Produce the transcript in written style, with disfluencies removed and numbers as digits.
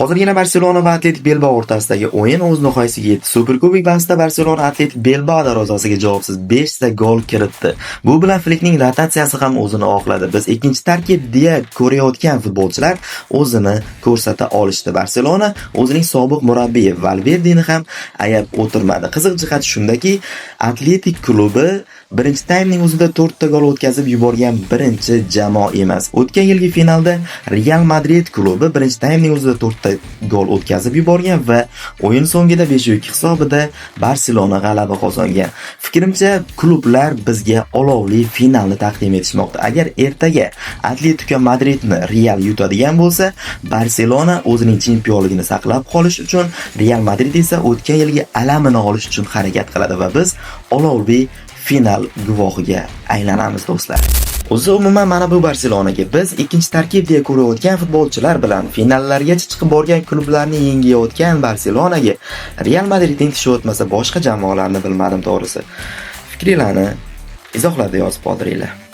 Hozirgina Barselona va Atletik Bilbao o'rtasidagi o'yin o'z nihoyasiga yetdi. Superkubok bahsida Barselona Atletik Bilbao darvozasiga javobsiz 5 ta gol kiritdi. Bu bilan Flikning rotatsiyasi ham o'zini oqladi. Biz ikkinchi tarkib deya ko'rayotgan futbolchilar o'zini ko'rsata olishdi. Barselona o'zining sobiq murabbiyi Valverdeni ham ayab o'tirmadi. Qiziq jihat shundaki, Atletik klubi birinchi taymning o'zida 4 ta gol o'tkazib yuborgan birinchi jamoa emas. O'tgan yilgi finalda Real Madrid klubi birinchi taymning o'zida 4 ta gol o'tkazib yuborgan va o'yin so'ngida 5-2 hisobida Barselona g'alaba qozongan. Fikrimcha, klublar bizga olovli finalni taqdim etishmoqda. Agar ertaga Atletico Madridni Real yutadigan bo'lsa, Barselona o'zining chempionligini saqlab qolish uchun, Real Madrid esa o'tgan yilgi alamini olish uchun harakat qiladi va biz olovli final guvohiga aylanamiz do'stlar. O'zi umuman mana bu Barselonaga biz ikkinchi tarkib deya ko'rayotgan futbolchilar bilan finallargacha chiqib borgan klublarni yengayotgan Barselonaga Real Madridning tishi o'tmasa boshqa jamoalarni bilmadim to'g'risi. Fikringizni izohlarda yozib qoldiringlar.